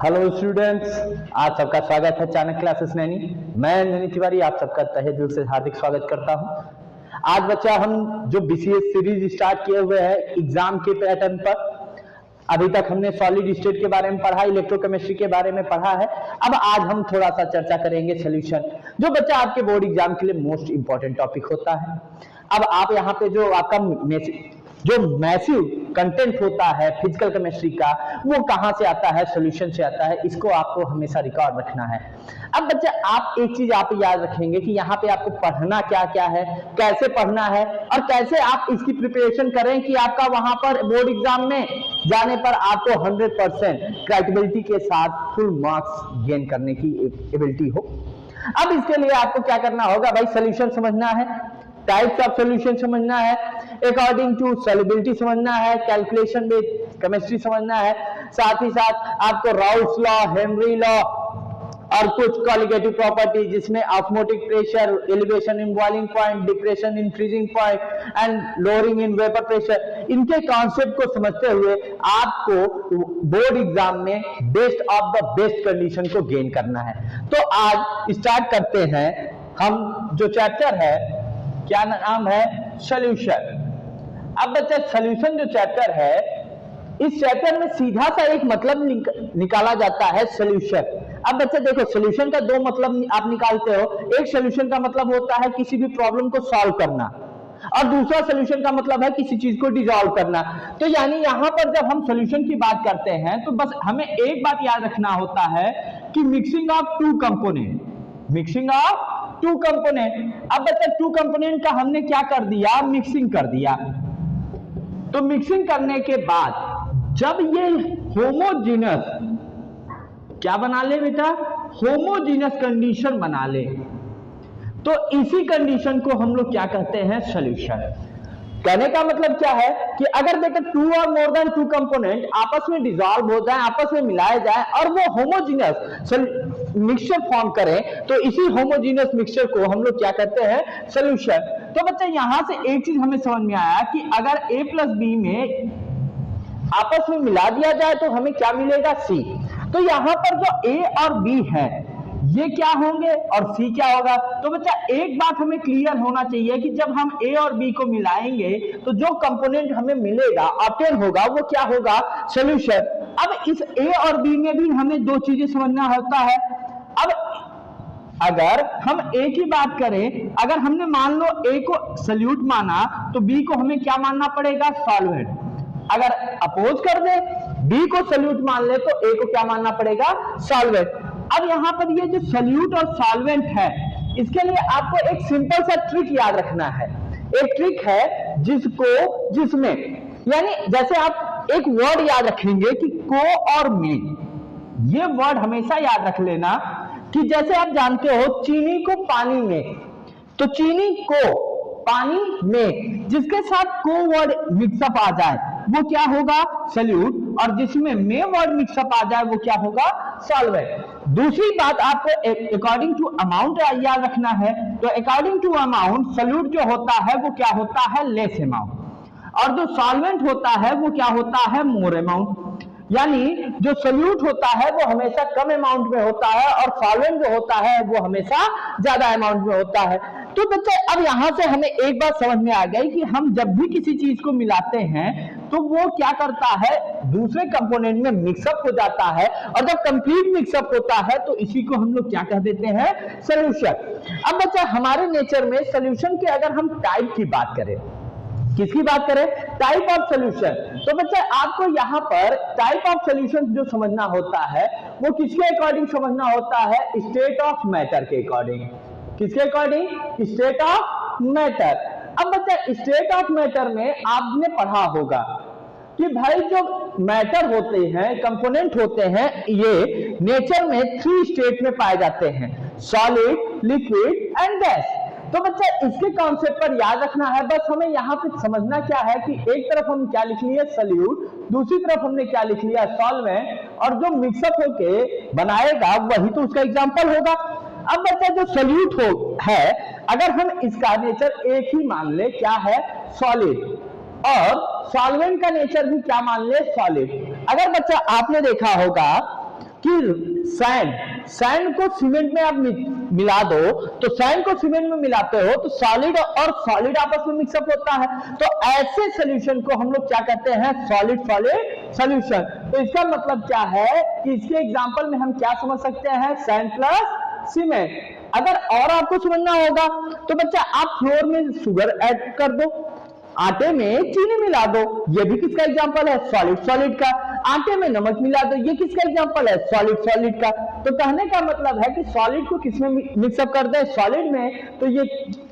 Hello students, आप सबका स्वागत है चाणक्य क्लासेस नैनी। मैं नैनी तिवारी आप सबका तहे दिल से हार्दिक स्वागत करता हूं। आज बच्चा हम जो बीसीएस सीरीज स्टार्ट किए हुए हैं एग्जाम के पैटर्न पर, अभी तक हमने सॉलिड स्टेट के बारे में पढ़ा, इलेक्ट्रोकेमिस्ट्री के बारे में पढ़ा है। अब आज हम थोड़ा सा चर्चा करेंगे सॉल्यूशन, जो बच्चा आपके बोर्ड एग्जाम के लिए मोस्ट इंपॉर्टेंट टॉपिक होता है। अब आप यहाँ पे जो आपका मैसिव कंटेंट होता है फिजिकल केमिस्ट्री का, वो कहां से आता है? सॉल्यूशन से आता है। इसको आपको हमेशा रिकॉर्ड रखना है। अब बच्चे आप एक चीज आप याद रखेंगे कि यहाँ पे आपको पढ़ना क्या क्या है, कैसे पढ़ना है और कैसे आप इसकी प्रिपरेशन करें कि आपका वहां पर बोर्ड एग्जाम में जाने पर आपको 100% क्रैकेबिलिटी के साथ फुल मार्क्स गेन करने की एबिलिटी हो। अब इसके लिए आपको क्या करना होगा भाई? सॉल्यूशन समझना है, टाइप्स ऑफ सॉल्यूशन समझना है, अकॉर्डिंग टू सॉल्युबिलिटी समझना है, कैलकुलेशन बेस्ड केमिस्ट्री समझना है, साथ ही साथ आपको राउल्स लॉ, हेनरी लॉ और कुछ कॉलिगेटिव प्रॉपर्टी जिसमें osmotic pressure, elevation in boiling point, depression in freezing point and lowering in vapour pressure, इनके कॉन्सेप्ट को समझते हुए आपको बोर्ड एग्जाम में best of the best condition को गेन करना है। तो आज स्टार्ट करते हैं। हम जो चैप्टर है, क्या नाम है? सॉल्यूशन। अब बच्चे सॉल्यूशन जो चैप्टर है, इस चैप्टर में सीधा सा एक मतलब निकाला जाता है सॉल्यूशन। अब बच्चे देखो, सॉल्यूशन का दो मतलब आप निकालते हो। एक सॉल्यूशन का मतलब होता है किसी भी प्रॉब्लम को सॉल्व करना, और दूसरा सॉल्यूशन का मतलब है किसी चीज को डिसॉल्व करना। तो यानी यहां पर जब हम सॉल्यूशन की बात करते हैं तो बस हमें एक बात याद रखना होता है कि mixing of two component, mixing of two component. अब बच्चा टू कंपोनेंट का हमने क्या कर दिया? मिक्सिंग कर दिया। तो मिक्सिंग करने के बाद जब ये होमोजीनस क्या बना ले बेटा? होमोजीनस कंडीशन बना ले, तो इसी कंडीशन को हम लोग क्या कहते हैं? सॉल्यूशन। कहने का मतलब क्या है कि अगर देखो टू और मोर देन टू कंपोनेंट आपस में डिसॉल्व हो जाए, आपस में मिलाए जाए और वो होमोजीनियस मिक्सचर फॉर्म करें, तो इसी होमोजीनियस मिक्सचर को हम लोग क्या कहते हैं? सॉल्यूशन। तो बच्चे यहां से एक चीज हमें समझ में आया कि अगर a प्लस बी में आपस में मिला दिया जाए तो हमें क्या मिलेगा? C। तो यहां पर जो a और b है ये क्या होंगे और C क्या होगा? तो बच्चा एक बात हमें क्लियर होना चाहिए कि जब हम A और B को मिलाएंगे तो जो कंपोनेंट हमें मिलेगा, ऑब्टेन होगा, वो क्या होगा? सॉल्यूशन। अब इस A और B में भी हमें दो चीजें समझना होता है। अब अगर हम A की बात करें, अगर हमने मान लो A को सॉल्यूट माना तो B को हमें क्या मानना पड़ेगा? सॉल्वेंट। अगर अपोज कर दे, B को सॉल्यूट मान ले तो A को क्या मानना पड़ेगा? सॉल्वेंट। अब यहां पर ये जो सॉल्यूट और सॉल्वेंट है, इसके लिए आपको एक सिंपल सा ट्रिक याद रखना है। एक ट्रिक है जिसमें यानी जैसे आप एक वर्ड याद रखेंगे कि को और में, ये वर्ड हमेशा याद रख लेना कि जैसे आप जानते हो चीनी को पानी में, तो चीनी को पानी में जिसके साथ को वर्ड मिक्सअप आ जाए वो क्या होगा? सॉल्यूट, और जिसमें में वर्ड मिक्सअप आ जाए वो क्या होगा? सॉल्वेंट। दूसरी बात आपको अकॉर्डिंग टू अमाउंट याद रखना है। तो अकॉर्डिंग टू अमाउंट सॉल्यूट जो होता है वो क्या होता है? लेस अमाउंट, और जो सॉल्वेंट होता है वो क्या होता है? More amount. यानी जो सॉल्यूट होता है वो हमेशा कम अमाउंट में होता है और सॉल्वेंट जो होता है वो हमेशा ज्यादा अमाउंट में होता है। तो बच्चे अब यहां से हमें एक बात समझ में आ गई कि हम जब भी किसी चीज को मिलाते हैं तो वो क्या करता है? दूसरे कंपोनेंट में मिक्सअप हो जाता है, और जब कंप्लीट मिक्सअप होता है तो इसी को हम लोग क्या कह देते हैं? सॉल्यूशन। अब बच्चा हमारे नेचर में सॉल्यूशन के अगर हम टाइप की बात करें, किसकी बात करें? Type of solution. तो बच्चा आपको यहां पर टाइप ऑफ सॉल्यूशन जो समझना होता है वो किसके अकॉर्डिंग समझना होता है? स्टेट ऑफ मैटर के अकॉर्डिंग। किसके अकॉर्डिंग? State of matter. अब बच्चा स्टेट ऑफ मैटर में आपने पढ़ा होगा कि भाई जो मैटर होते हैं, कंपोनेंट होते हैं, ये नेचर में 3 स्टेट में पाए जाते हैं: सॉलिड, लिक्विड एंड गैस। तो बच्चा इसके कॉन्सेप्ट पर याद रखना है। बस हमें यहाँ पे समझना क्या है कि एक तरफ हम क्या लिख लिए? सॉल्यूट, दूसरी तरफ हमने क्या लिख लिया? सॉल्वेंट, और जो मिक्सअप होके बनाएगा वही तो उसका एग्जांपल होगा। अब बच्चा जो सॉल्यूट है, अगर हम इसका नेचर एक ही मान ले, क्या है? सॉलिड, और सॉल्वेंट का नेचर भी क्या मान ले? सॉलिड। अगर बच्चा आपने देखा होगा कि सैंड को सीमेंट में आप मिला दो, तो सैंड को सीमेंट में मिलाते हो तो सॉलिड और सॉलिड आपस में मिक्सअप होता है, तो ऐसे सॉल्यूशन को हम लोग क्या कहते हैं, सॉलिड सॉलिड सॉल्यूशन। तो इसका मतलब क्या है कि इसके एग्जांपल में हम क्या समझ सकते हैं, सैंड प्लस सीमेंट। अगर और आपको समझना होगा तो बच्चा आप फ्लोर में शुगर ऐड कर दो, आटे में चीनी मिला दो, ये भी किसका एग्जांपल है, सॉलिड सॉलिड का। आटे में नमक मिला दो, ये किसका एग्जांपल है, सॉलिड सॉलिड का। तो कहने का मतलब है कि सॉलिड को किसमें मिक्सअप कर दे, सॉलिड में, तो ये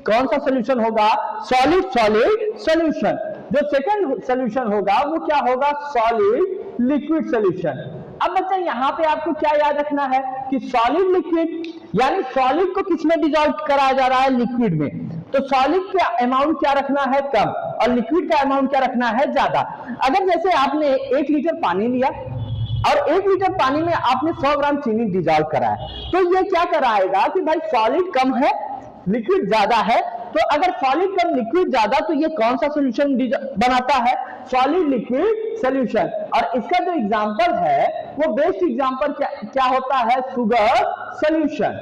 कौन सा सॉल्यूशन होगा, सॉलिड सॉलिड सॉल्यूशन। जो सेकंड सॉल्यूशन होगा वो क्या होगा, सॉलिड लिक्विड सॉल्यूशन। अब बच्चा यहाँ पे आपको क्या याद रखना है कि सॉलिड लिक्विड, यानी सॉलिड को किसमें डिसॉल्व कराया जा रहा है, लिक्विड में। तो सॉलिड का अमाउंट क्या रखना है, कम, और लिक्विड का अमाउंट क्या रखना है, ज्यादा। अगर जैसे आपने 1 लीटर पानी लिया और 1 लीटर पानी में आपने 100 ग्राम चीनी डिसॉल्व कराया, तो ये क्या कराएगा कि भाई सॉलिड कम है लिक्विड ज्यादा है। तो अगर सॉलिड कम लिक्विड ज्यादा, तो ये कौन सा सॉल्यूशन बनाता है, सॉलिड लिक्विड सॉल्यूशन। और इसका जो एग्जांपल है वो बेस्ट एग्जांपल क्या होता है, शुगर सॉल्यूशन।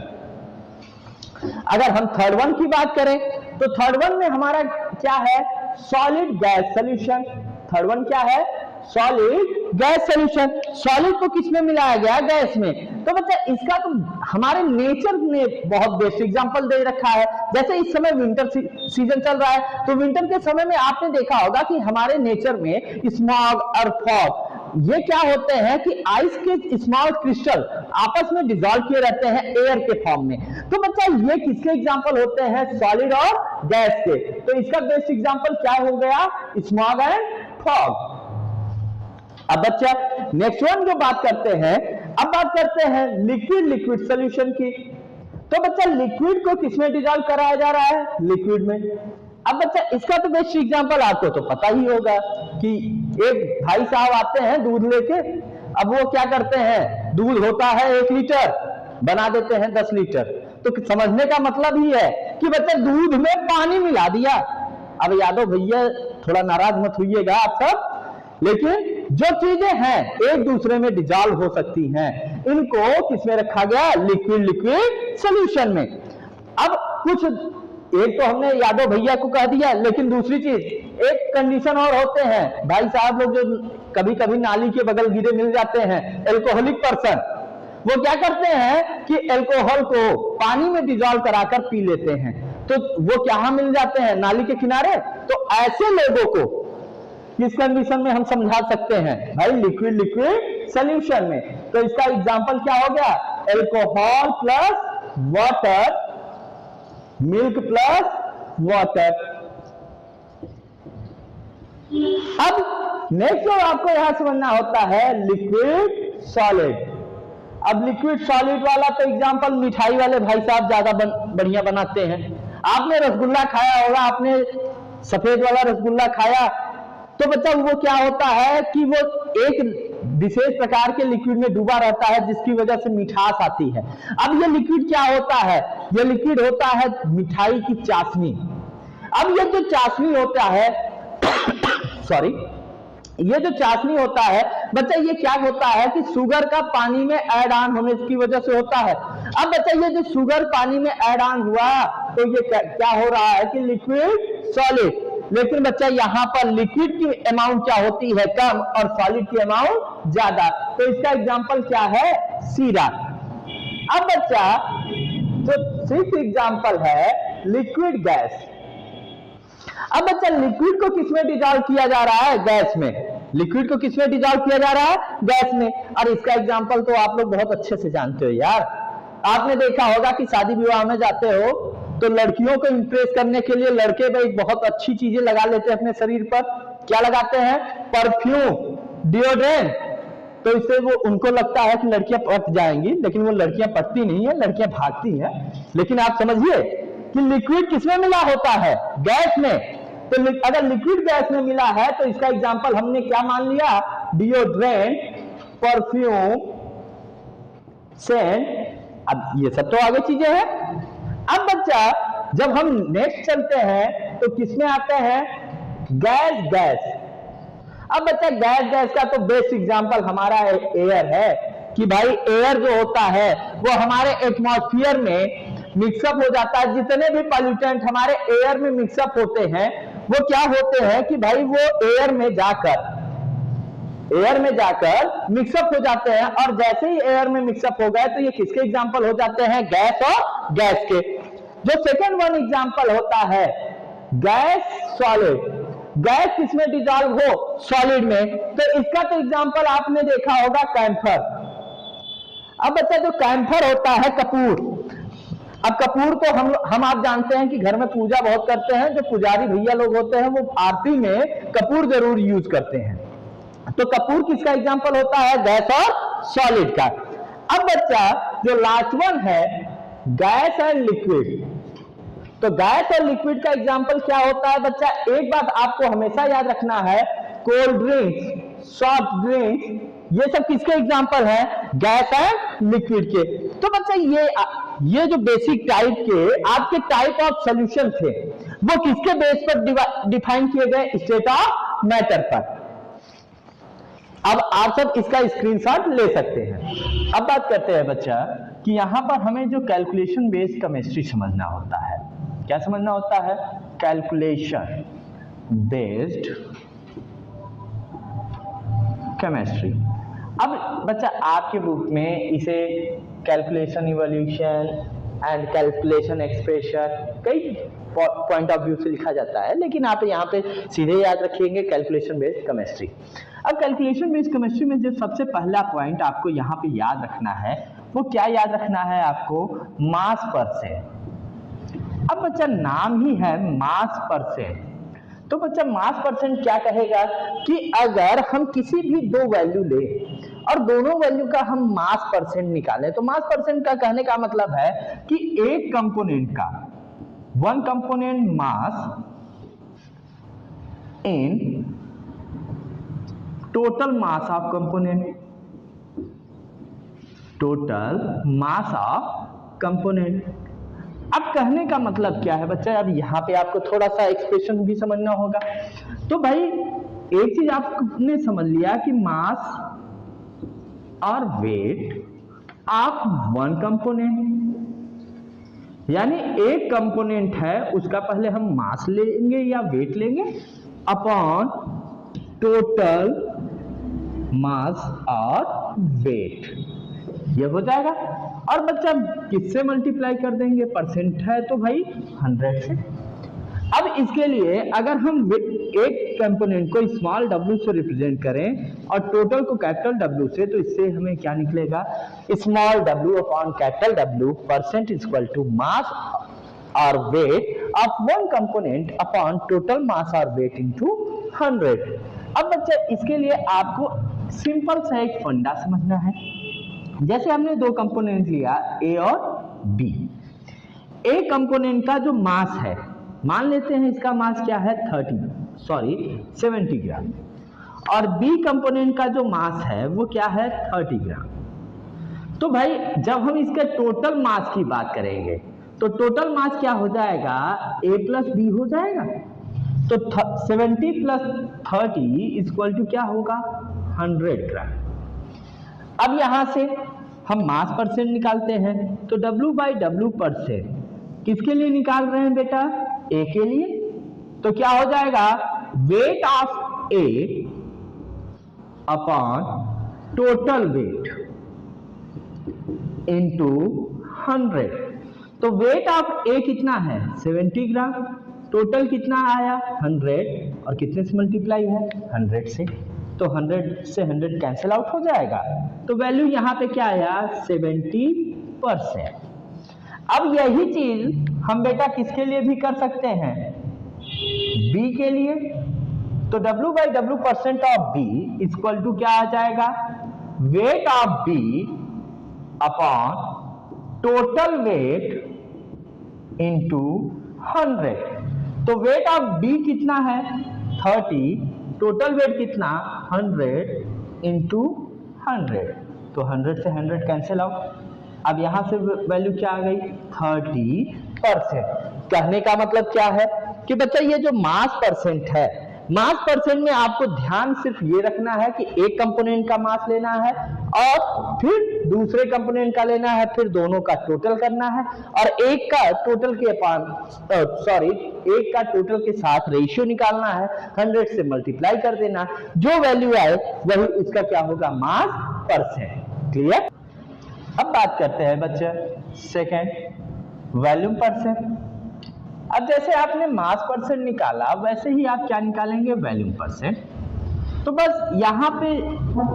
अगर हम थर्ड वन की बात करें तो थर्ड वन में हमारा क्या है, solid gas solution. Third one क्या है, सॉलिड गैस सॉल्यूशन। सॉलिड को किसमें मिलाया गया, गैस में। तो बच्चा इसका तो हमारे नेचर ने बहुत बेस्ट एग्जांपल दे रखा है। जैसे इस समय विंटर सीजन चल रहा है, तो विंटर के समय में आपने देखा होगा कि हमारे नेचर में स्मॉग और फॉग, ये क्या होते हैं कि आइस के स्मॉल क्रिस्टल आपस में डिसॉल्व किए रहते हैं एयर के फॉर्म में। तो बच्चा ये किसके एग्जांपल होते हैं, सॉलिड और गैस के। तो इसका बेस्ट एग्जांपल क्या हो गया, स्मॉग एंड फॉग। अब बच्चा नेक्स्ट वन जो बात करते हैं, अब बात करते हैं लिक्विड लिक्विड सॉल्यूशन की। तो बच्चा लिक्विड को किसमें डिसॉल्व कराया जा रहा है, लिक्विड में। अब बच्चा इसका तो बेस्ट एग्जांपल आपको तो पता ही होगा कि एक भाई साहब आते हैं दूध लेके, अब वो क्या करते हैं, दूध होता है 1 लीटर, बना देते हैं 10 लीटर। तो समझने का मतलब ही है कि बच्चा दूध में पानी मिला दिया। अब यादव भैया थोड़ा नाराज मत होइएगा आप सब, लेकिन जो चीजें हैं एक दूसरे में डिसॉल्व हो सकती हैं, इनको किसमें रखा गया, लिक्विड लिक्विड सॉल्यूशन में। अब कुछ एक तो हमने यादव भैया को कह दिया, लेकिन दूसरी चीज एक कंडीशन और होते हैं भाई साहब लोग, जो कभी कभी नाली के बगल गिरे मिल जाते हैं, एल्कोहलिक पर्सन, वो क्या करते हैं कि एल्कोहल को पानी में डिसॉल्व कराकर पी लेते हैं। तो वो क्या मिल जाते हैं, नाली के किनारे। तो ऐसे लोगों को किस कंडीशन में हम समझा सकते हैं, भाई लिक्विड लिक्विड सॉल्यूशन में। तो इसका एग्जांपल क्या हो गया, alcohol plus water, milk plus water. अब नेक्स्ट जो आपको यहां समझना होता है, लिक्विड सॉलिड। अब लिक्विड सॉलिड वाला तो एग्जांपल मिठाई वाले भाई साहब ज्यादा बढ़िया बनाते हैं। आपने रसगुल्ला खाया होगा, आपने सफेद वाला रसगुल्ला खाया, तो बच्चा वो क्या होता है कि वो एक विशेष प्रकार के लिक्विड में डूबा रहता है, जिसकी वजह से मिठास आती है। अब ये लिक्विड क्या होता है, ये लिक्विड होता है मिठाई की चाशनी। अब ये जो चाशनी होता है सॉरी, ये जो चाशनी होता है बच्चा, ये क्या होता है कि शुगर का पानी में ऐड ऑन होने की वजह से होता है। अब बच्चा ये जो शुगर पानी में ऐड ऑन हुआ, तो ये क्या हो रहा है कि लिक्विड सॉलिड। लेकिन बच्चा यहाँ पर लिक्विड की अमाउंट क्या होती है, कम, और सॉलिड की अमाउंट ज्यादा। तो इसका एग्जांपल क्या है, सीरा। अब बच्चा जो 6th एग्जांपल है, लिक्विड गैस। अब बच्चा लिक्विड को किसमें डिसॉल्व किया जा रहा है, गैस में। लिक्विड को किसमें डिसॉल्व किया जा रहा है, गैस में। और इसका एग्जांपल तो आप लोग बहुत अच्छे से जानते हो यार। आपने देखा होगा कि शादी विवाह में जाते हो तो लड़कियों को इंप्रेस करने के लिए लड़के भाई बहुत अच्छी चीजें लगा लेते हैं अपने शरीर पर। क्या लगाते हैं, परफ्यूम, डिओड्रेंट। तो इससे वो उनको लगता है कि लड़कियां पट जाएंगी, लेकिन वो लड़कियां पटती नहीं है, लड़कियां भागती हैं। लेकिन आप समझिए कि लिक्विड किसमें मिला होता है, गैस में। तो अगर लिक्विड गैस में मिला है तो इसका एग्जांपल हमने क्या मान लिया, डिओड्रेंट, परफ्यूम, सेंट। अब ये सब तो आगे चीजें हैं। अब बच्चा जब हम नेक्स्ट चलते हैं तो किसमें आते हैं, गैस गैस। अब बच्चा गैस गैस का तो बेस्ट एग्जांपल हमारा एयर है, कि भाई एयर जो होता है वो हमारे एटमॉस्फेयर में मिक्सअप हो जाता है। जितने भी पॉल्यूटेंट हमारे एयर में मिक्सअप होते हैं वो क्या होते हैं कि भाई वो एयर में जाकर मिक्सअप हो जाते हैं, और जैसे ही एयर में मिक्सअप हो गए तो ये किसके एग्जांपल हो जाते हैं? गैस और गैस के। जो सेकंड वन एग्जांपल होता है गैस सॉलिड, गैस किसमें डिजॉल्व हो? सॉलिड में। तो इसका तो एग्जांपल आपने देखा होगा कैंफर। अब बच्चा जो कैंफर होता है कपूर, अब कपूर को हम आप जानते हैं कि घर में पूजा बहुत करते हैं, जो पुजारी भैया लोग होते हैं वो आरती में कपूर जरूर यूज करते हैं। तो कपूर किसका एग्जांपल होता है? गैस और सॉलिड का। अब बच्चा जो लास्ट वन है गैस एंड लिक्विड, तो गैस और लिक्विड का एग्जांपल क्या होता है बच्चा? एक बात आपको हमेशा याद रखना है, कोल्ड ड्रिंक्स, सॉफ्ट ड्रिंक्स, ये सब किसके एग्जांपल है? गैस एंड लिक्विड के। तो बच्चा ये जो बेसिक टाइप के आपके टाइप ऑफ सॉल्यूशन थे वो किसके बेस पर डिफाइन किए गए? स्टेट ऑफ मैटर पर। अब आप सब इसका स्क्रीनशॉट ले सकते हैं। अब बात करते हैं बच्चा कि यहां पर हमें जो कैलकुलेशन बेस्ड केमिस्ट्री समझना होता है। क्या समझना होता है? Calculation based chemistry. अब बच्चा आपके बुक में इसे calculation evolution and calculation expression कई पॉइंट ऑफ व्यू से लिखा जाता है, लेकिन आप यहाँ पे सीधे याद रखिएंगे कैलकुलेशन बेस्ड केमिस्ट्री। अब कैलकुलेशन बेस्ड केमिस्ट्री में जो सबसे पहला पॉइंट आपको यहाँ पे याद रखना है वो क्या याद रखना है आपको? मास परसेंट। अब बच्चा नाम ही है मास परसेंट, तो बच्चा मास परसेंट क्या कहेगा कि अगर हम किसी भी दो वैल्यू ले और दोनों वैल्यू का हम मास परसेंट निकालें, तो मास परसेंट का कहने का मतलब है कि एक कंपोनेंट का one component mass in total mass of component, total mass of component. अब कहने का मतलब क्या है बच्चा? अब यहाँ पे आपको थोड़ा सा एक्सप्रेशन भी समझना होगा। तो भाई एक चीज आपने समझ लिया कि मास और वेट ऑफ वन कंपोनेंट, यानी एक कंपोनेंट है उसका पहले हम मास लेंगे या वेट लेंगे अपॉन टोटल मास और वेट, ये हो जाएगा। और बच्चा किससे मल्टीप्लाई कर देंगे? परसेंट है तो भाई 100 से। अब इसके लिए अगर हम एक कंपोनेंट को स्मॉल w से रिप्रेजेंट करें और टोटल को कैपिटल W से, तो इससे हमें क्या निकलेगा? Small w upon capital W percent equal to mass और weight of one component upon total mass और वेट इनटू 100। अब बच्चा इसके लिए आपको सिंपल सा एक फंडा समझना है। जैसे हमने दो कंपोनेंट लिया A और B। A कंपोनेंट का जो मास है, मान लेते हैं इसका मास क्या है? 70 ग्राम, और B कंपोनेंट का जो मास है वो क्या है? 30 ग्राम। तो भाई जब हम इसके टोटल मास की बात करेंगे तो टोटल मास क्या हो जाएगा? A प्लस B हो जाएगा। तो 70 प्लस 30 इक्वल टू क्या होगा? 100 ग्राम। अब यहां से हम मास परसेंट निकालते हैं, तो W बाई W परसेंट किसके लिए निकाल रहे हैं बेटा? A के लिए। तो क्या हो जाएगा? Weight of A upon total weight into 100। तो वेट ऑफ A कितना है? 70 ग्राम, टोटल कितना आया? 100, और कितने से मल्टीप्लाई है? 100 से। तो 100 से 100 कैंसिल आउट हो जाएगा, तो वैल्यू यहाँ पे क्या आया? 70%। अब यही चीज हम बेटा किसके लिए भी कर सकते हैं? B के लिए। तो W by W percent of B equal to क्या आ जाएगा? Weight of B upon total weight into 100। तो वेट ऑफ B कितना है? 30, टोटल वेट कितना? 100 इंटू 100। तो 100 से 100 कैंसिल आउट। अब यहां से वैल्यू क्या आ गई? 30%। कहने का मतलब क्या है कि बच्चा ये जो मास परसेंट है, मास परसेंट में आपको ध्यान सिर्फ ये रखना है कि एक कंपोनेंट का मास लेना है और फिर दूसरे कंपोनेंट का लेना है, फिर दोनों का टोटल करना है और एक का टोटल के साथ रेशियो निकालना है, 100 से मल्टीप्लाई कर देना है, जो वैल्यू आए वही उसका क्या होगा, मास परसेंट। क्लियर। अब बात करते हैं बच्चे सेकेंड, वॉल्यूम परसेंट। अब जैसे आपने मास परसेंट निकाला वैसे ही आप क्या निकालेंगे, वॉल्यूम परसेंट। तो बस यहाँ पे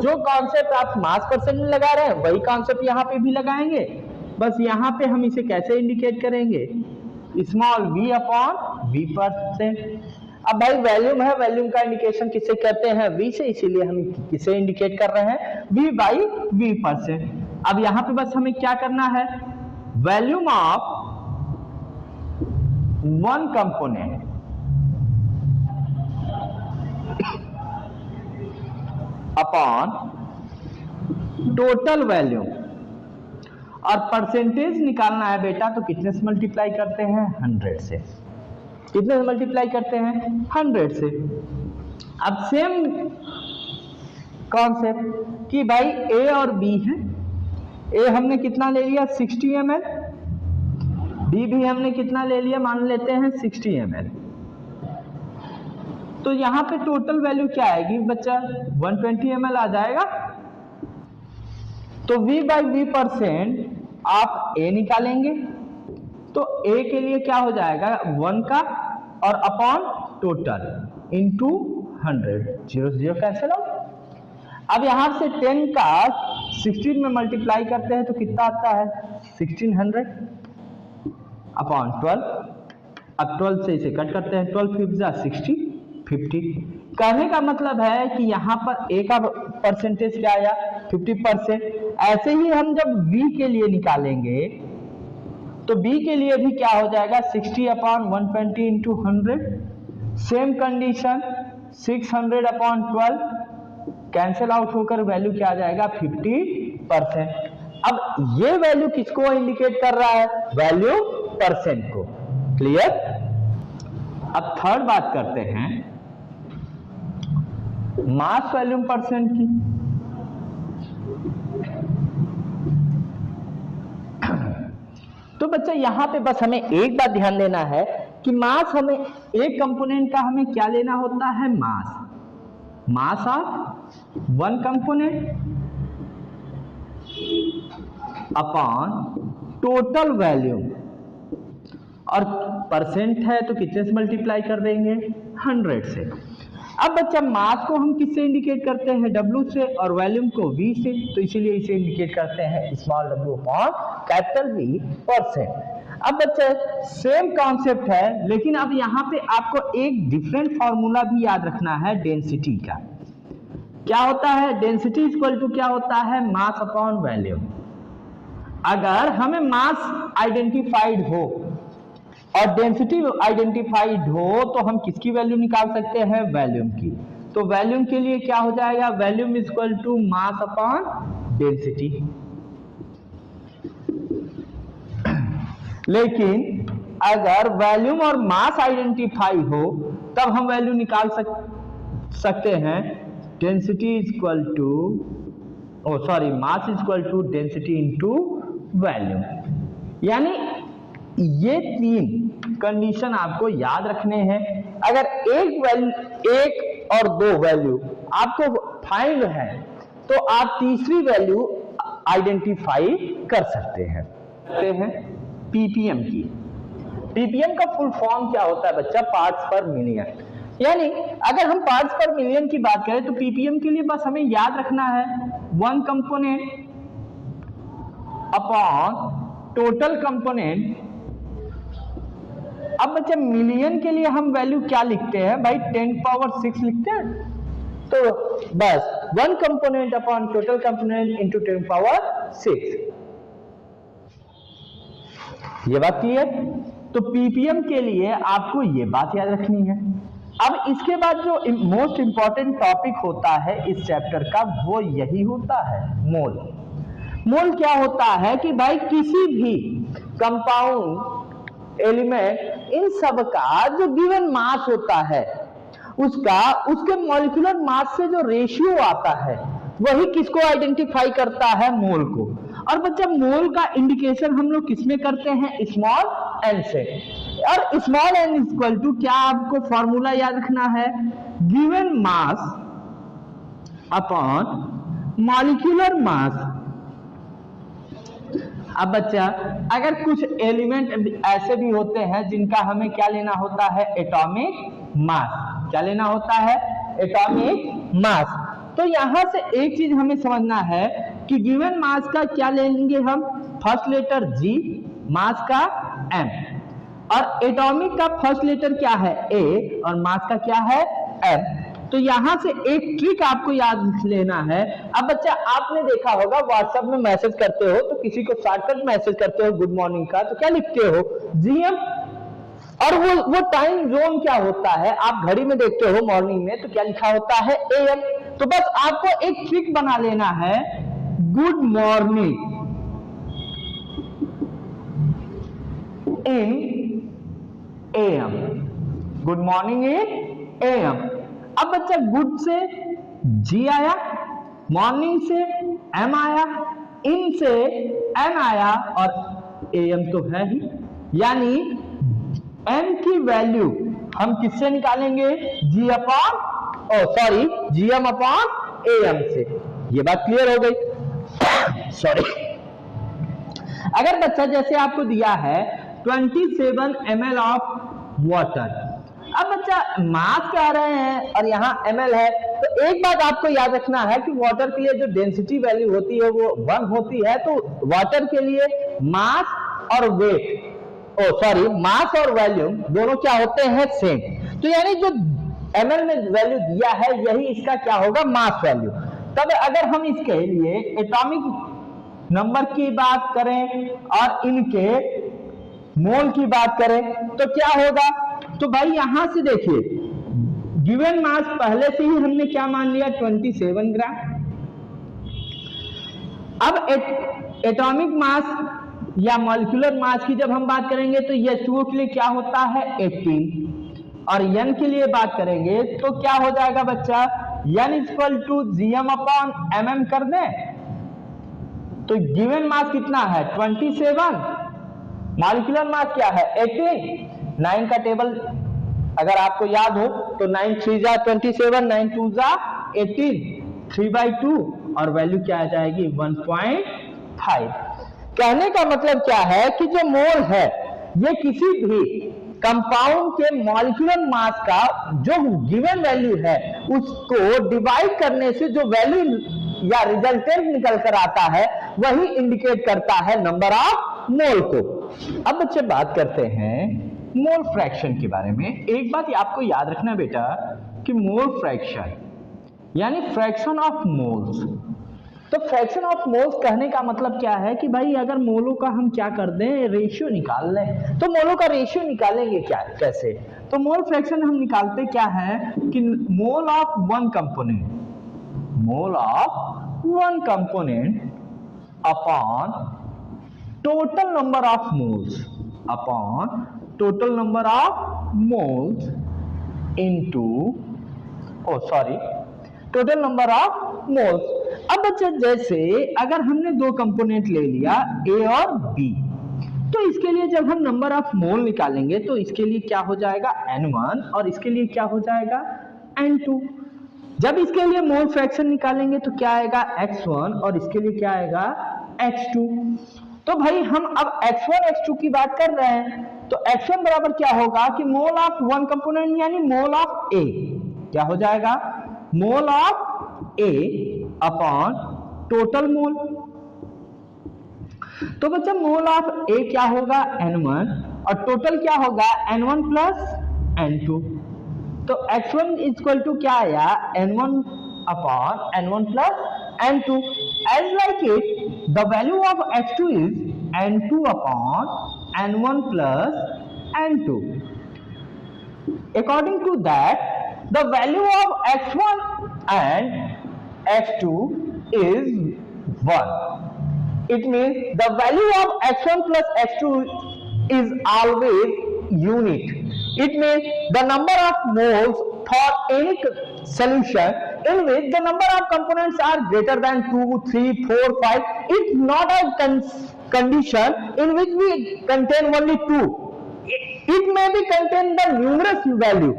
जो कॉन्सेप्ट आप मास परसेंट में लगा रहे हैं वही कॉन्सेप्ट यहाँ पे भी लगाएंगे। बस यहाँ पे हम इसे कैसे इंडिकेट करेंगे, small v upon v percent. अब भाई वॉल्यूम है, वॉल्यूम का इंडिकेशन किससे करते हैं, v से, इसीलिए हम किसे इंडिकेट कर रहे हैं, v बाई v परसेंट। अब यहाँ पे बस हमें क्या करना है, volume of one component upon total volume, और परसेंटेज निकालना है बेटा तो कितने से मल्टीप्लाई करते हैं, 100 से। कितने से मल्टीप्लाई करते हैं, 100 से। अब सेम कॉन्सेप्ट कि भाई ए और बी है, ए हमने कितना ले लिया 60 ml, बी भी हमने कितना ले लिया, मान लेते हैं 60 ml। तो यहाँ पे टोटल वैल्यू क्या आएगी बच्चा, 120 ml आ जाएगा। तो v बाई v परसेंट आप a निकालेंगे तो a के लिए क्या हो जाएगा, 1 का और अपॉन टोटल इंटू 100, 0 से 0 कैंसिल आउट। अब यहां से 10 का 16 में मल्टीप्लाई करते हैं तो कितना आता है, 1600 अपॉन 12। अब 12 से इसे कट करते हैं, 12 5 जा 60, 50। कहने का मतलब है कि यहाँ पर a का परसेंटेज क्या आया, 50%। ऐसे ही हम जब v के लिए निकालेंगे तो b के लिए भी क्या हो जाएगा, 60 upon 120 into 100। Same condition 600 upon 12 cancel out होकर वैल्यू क्या आ जाएगा, 50%। अब ये वैल्यू किसको इंडिकेट कर रहा है, वैल्यू परसेंट को। क्लियर। अब थर्ड बात करते हैं मास वॉल्यूम परसेंट की। तो बच्चा यहां पे बस हमें एक बात ध्यान देना है कि मास, हमें एक कंपोनेंट का हमें क्या लेना होता है, mass of one component upon total volume, और परसेंट है तो कितने से मल्टीप्लाई कर देंगे, 100 से। अब बच्चा मास को हम किससे इंडिकेट करते हैं, W से, और वॉल्यूम को V से, तो इसीलिए इसे इंडिकेट करते हैं small w upon capital V percent. अब बच्चा सेम कॉन्सेप्ट है, लेकिन अब यहाँ पे आपको एक डिफरेंट फॉर्मूला भी याद रखना है डेंसिटी का। क्या होता है, डेंसिटी इक्वल टू क्या होता है, मास अपॉन वॉल्यूम। अगर हमें मास आइडेंटिफाइड हो और डेंसिटी आइडेंटिफाइड हो तो हम किसकी वैल्यू निकाल सकते हैं, वॉल्यूम की। तो वॉल्यूम के लिए क्या हो जाएगा, volume equal to mass upon density. लेकिन अगर वॉल्यूम और मास आइडेंटिफाई हो तब हम वैल्यू निकाल सकते हैं density equal to mass equal to density into volume. यानी ये तीन कंडीशन आपको याद रखने हैं। अगर एक और दो वैल्यू आपको फाइंड है तो आप तीसरी वैल्यू आइडेंटिफाई कर सकते हैं। पीपीएम की, पीपीएम का फुल फॉर्म क्या होता है बच्चा, पार्ट्स पर मिलियन। यानी अगर हम पार्ट्स पर मिलियन की बात करें तो पीपीएम के लिए बस हमें याद रखना है one component upon total component. अब बच्चे मिलियन के लिए हम वैल्यू क्या लिखते हैं भाई, 10⁻⁶ लिखते हैं। तो बस one component upon total component into 10⁻⁶। ये बात क्लियर। तो पीपीएम के लिए आपको ये बात याद रखनी है। अब इसके बाद जो मोस्ट इंपॉर्टेंट टॉपिक होता है इस चैप्टर का वो यही होता है मोल। मोल क्या होता है कि भाई किसी भी कंपाउंड एलिमेंट इन सब का जो गिवन मास होता है उसके मॉलिक्यूलर मास से जो रेशियो आता है वही किसको आइडेंटिफाई करता है, मोल को। और बच्चा मोल का इंडिकेशन हम लोग किसमें करते हैं, स्मॉल एन से। और स्मॉल एन इक्वल टू क्या, आपको फॉर्मूला याद रखना है, given mass upon molecular mass. अब बच्चा अगर कुछ एलिमेंट ऐसे भी होते हैं जिनका हमें क्या लेना होता है, एटॉमिक मास। क्या लेना होता है, एटॉमिक मास। तो यहां से एक चीज हमें समझना है कि गिवन मास का क्या लेंगे हम, फर्स्ट लेटर जी, मास का एम, और एटॉमिक का फर्स्ट लेटर क्या है, ए, और मास का क्या है, एम। तो यहां से एक ट्रिक आपको याद लेना है। अब बच्चा आपने देखा होगा व्हाट्सएप में मैसेज करते हो तो किसी को शॉर्टकट मैसेज करते हो गुड मॉर्निंग का, तो क्या लिखते हो, जीएम, और वो टाइम जोन क्या होता है, आप घड़ी में देखते हो मॉर्निंग में तो क्या लिखा होता है, एएम। तो बस आपको एक ट्रिक बना लेना है, good morning in am, good morning in am. अब बच्चा गुड से जी आया, मॉर्निंग से एम आया, इन से एन आया, और एएम तो है ही, यानी एम की वैल्यू हम किससे निकालेंगे, जी अपॉन जीएम अपॉन एएम से। ये बात क्लियर हो गई। सॉरी। अगर बच्चा जैसे आपको दिया है 27 ml ऑफ वाटर, अब बच्चा मास कह रहे हैं और यहाँ ml है, तो एक बात आपको याद रखना है कि वाटर के लिए जो डेंसिटी वैल्यू होती है वो 1 होती है। तो वाटर के लिए मास और वेट, मास और वॉल्यूम दोनों क्या होते हैं, सेम। तो यानी जो ml में वैल्यू दिया है यही इसका क्या होगा, मास वैल्यू। तब अगर हम इसके लिए एटॉमिक नंबर की बात करें और इनके मोल की बात करें तो क्या होगा, तो भाई यहां से देखिए गिवन मास पहले से ही हमने क्या मान लिया, 27 ग्राम। अब एटॉमिक मास या मॉलिक्यूलर मास की जब हम बात करेंगे तो H2O के लिए क्या होता है, 18, और N के लिए बात करेंगे तो क्या हो जाएगा बच्चा, N equal to GM upon mm कर दें। तो गिवन मास कितना है, 27, मॉलिक्यूलर मास क्या है, 18। 9 का टेबल अगर आपको याद हो तो 9 3 जा 27, 9 2 जा 18, 3/2, और वैल्यू क्या आ जाएगी, 1.5। कहने का मतलब क्या है कि जो मोल है ये किसी भी कंपाउंड के मॉलिक्यूलर मास का जो गिवन वैल्यू है उसको डिवाइड करने से जो वैल्यू या रिजल्टेंट निकल कर आता है वही इंडिकेट करता है नंबर ऑफ मोल को। अब बच्चे बात करते हैं मोल फ्रैक्शन के बारे में। एक बात आपको याद रखना बेटा कि मोल फ्रैक्शन यानी फ्रैक्शन ऑफ मोल्स। तो फ्रैक्शन ऑफ मोल्स कहने का मतलब क्या है कि भाई अगर मोलों का हम क्या कर दें, रेशियो निकाल लें, तो मोलों का रेशियो निकालेंगे क्या, कैसे, तो मोल फ्रैक्शन हम निकालते क्या है कि mole of one component upon total number of moles into total number of moles. अब बच्चे जैसे अगर हमने दो कंपोनेंट ले लिया ए और बी, तो इसके लिए जब हम नंबर ऑफ मोल निकालेंगे तो इसके लिए क्या हो जाएगा, n1, और इसके लिए क्या हो जाएगा, n2। जब इसके लिए मोल फ्रैक्शन निकालेंगे तो क्या आएगा, x1, और इसके लिए क्या आएगा, x2। तो भाई हम अब x1 x2 की बात कर रहे हैं, तो x1 बराबर क्या होगा कि मोल ऑफ वन कंपोनेंट यानी मोल ऑफ ए, क्या हो जाएगा, mole of A upon total mole. तो बच्चा मोल ऑफ ए क्या होगा, n1, और टोटल क्या होगा, n1 प्लस n2। तो x1 इक्वल टू क्या आया, n1 upon n1 plus n2। As like it, the value of x2 is n2 upon n1 plus n2. According to that, the value of x1 and x2 is 1. It means the value of x1 plus x2 is always unit. It means the number of moles for any solution in which the number of components are greater than 2, 3, 4, 5. It's not a condition in which we contain only 2. It may be contain the numerous value,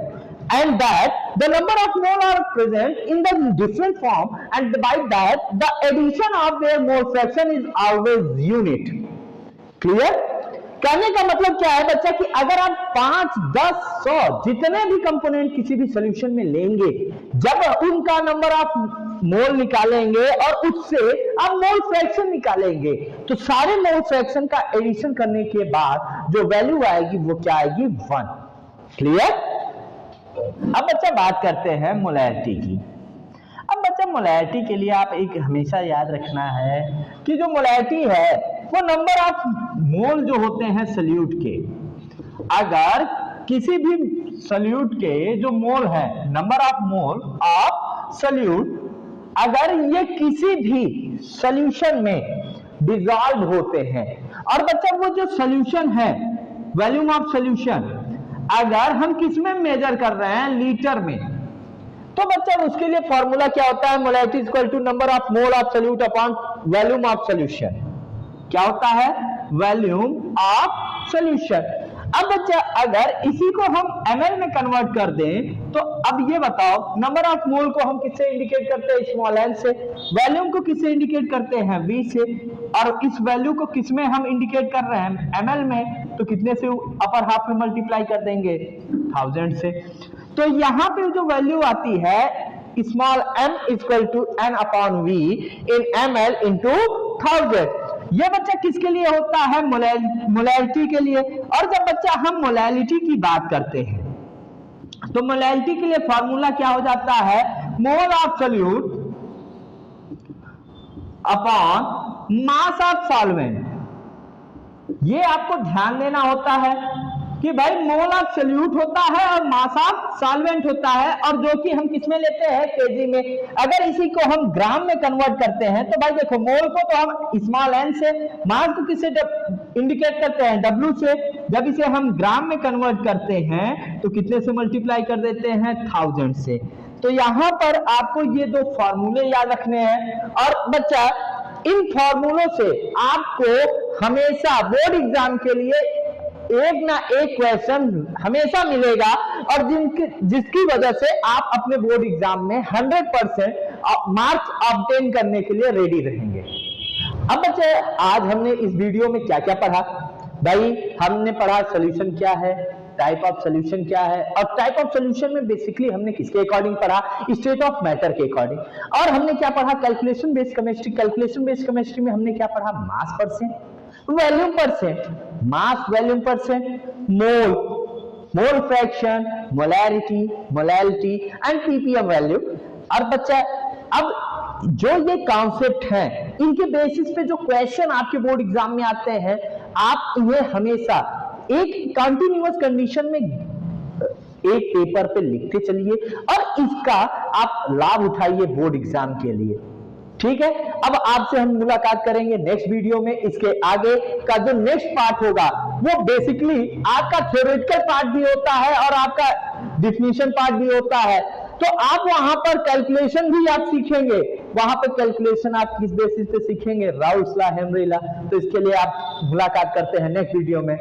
and that the number of mole are present in the different form, and by that the addition of their mole fraction is always unit. Clear? कहने का मतलब क्या है बच्चा कि अगर आप 5, 10, 100 जितने भी कंपोनेंट किसी भी सॉल्यूशन में लेंगे, जब उनका नंबर ऑफ मोल निकालेंगे और उससे आप मोल फ्रैक्शन निकालेंगे, तो सारे मोल फ्रैक्शन का एडिशन करने के बाद जो वैल्यू आएगी वो क्या आएगी? 1। क्लियर? अब बच्चा बात करते हैं मोलैरिटी की। अब बच्चा मोलैरिटी के लिए आप एक हमेशा याद रखना है कि जो मोलैरिटी है वो नंबर ऑफ मोल जो होते हैं सॉल्यूट के, अगर किसी भी सॉल्यूट के जो मोल है, number of mole of solute, अगर ये किसी भी सॉल्यूशन में डिसॉल्व होते हैं, और बच्चा वो जो सॉल्यूशन है, वॉल्यूम ऑफ सॉल्यूशन, अगर हम किस में मेजर कर रहे हैं? लीटर में, तो बच्चा उसके लिए फॉर्मूला क्या होता है? Molarity is equal to number of mole of solute upon volume of solution. क्या होता है? Volume of solution. अब बच्चा अगर इसी को हम ml में कन्वर्ट कर दें, तो अब ये बताओ नंबर ऑफ मोल को हम किससे इंडिकेट करते हैं? स्मॉल n से। वॉल्यूम को किससे इंडिकेट करते हैं? v से। और इस वैल्यू को किस में हम इंडिकेट कर रहे हैं? ml में। तो कितने से अपर हाफ में मल्टीप्लाई कर देंगे? 1000 से। तो यहां पे जो वैल्यू आती है small m equal to n upon v in ml into 1000। ये बच्चा किसके लिए होता है? मोलैरिटी के लिए। और जब बच्चा हम मोलैरिटी की बात करते हैं, तो मोलैरिटी के लिए फॉर्मूला क्या हो जाता है? मोल of solute upon mass of solvent. ये आपको ध्यान देना होता है कि भाई मोल ऑफ सॉल्यूट होता है और मास ऑफ सॉल्वेंट होता है, और जो कि हम किसमें लेते हैं? केजी में। अगर इसी को हम ग्राम में कन्वर्ट करते हैं, तो भाई देखो मोल को तो हम स्मॉल n से, मास को किससे इंडिकेट करते हैं? W से। जब इसे हम ग्राम में कन्वर्ट करते हैं तो कितने से मल्टीप्लाई कर देते हैं? 1000 से। तो यहां पर आपको ये दो फॉर्मूले याद रखने हैं, और बच्चा इन फॉर्मूलों से आपको हमेशा बोर्ड एग्जाम के लिए एक ना एक क्वेश्चन हमेशा मिलेगा, और जिसकी वजह से आप अपने बोर्ड एग्जाम में 100% मार्क्स ऑब्टेन करने के लिए रेडी रहेंगे। अब बच्चे आज हमने इस वीडियो में क्या क्या पढ़ा? भाई हमने पढ़ा सॉल्यूशन क्या है, टाइप ऑफ सॉल्यूशन क्या है, और टाइप ऑफ सॉल्यूशन में बेसिकली हमने किसके अकॉर्डिंग पढ़ा? स्टेट ऑफ मैटर के अकॉर्डिंग। और हमने क्या पढ़ा? Calculation based chemistry. Calculation based chemistry में हमने क्या पढ़ा? मास percent, volume percent, mass volume percent, mole, mole fraction, molarity, molality and ppm value. और बच्चा अब जो ये कॉन्सेप्ट हैं, इनके बेसिस पे जो क्वेश्चन आपके बोर्ड एग्जाम में आते हैं, आप इन्हें हमेशा एक कंटिन्यूअस कंडीशन में एक पेपर पे लिखते चलिए, और इसका आप लाभ उठाइए बोर्ड एग्जाम के लिए। ठीक है? अब आपसे हम मुलाकात करेंगे नेक्स्ट वीडियो में। इसके आगे का जो नेक्स्ट पार्ट होगा वो बेसिकली आपका थ्योरेटिकल पार्ट भी होता है और आपका डिफिनीशन पार्ट भी होता है। तो आप वहां पर कैलकुलेशन भी आप सीखेंगे। वहां पर कैलकुलेशन आप किस बेसिस पे सीखेंगे? Raoult's law, Henry law. तो इसके लिए आप मुलाकात करते हैं नेक्स्ट वीडियो में।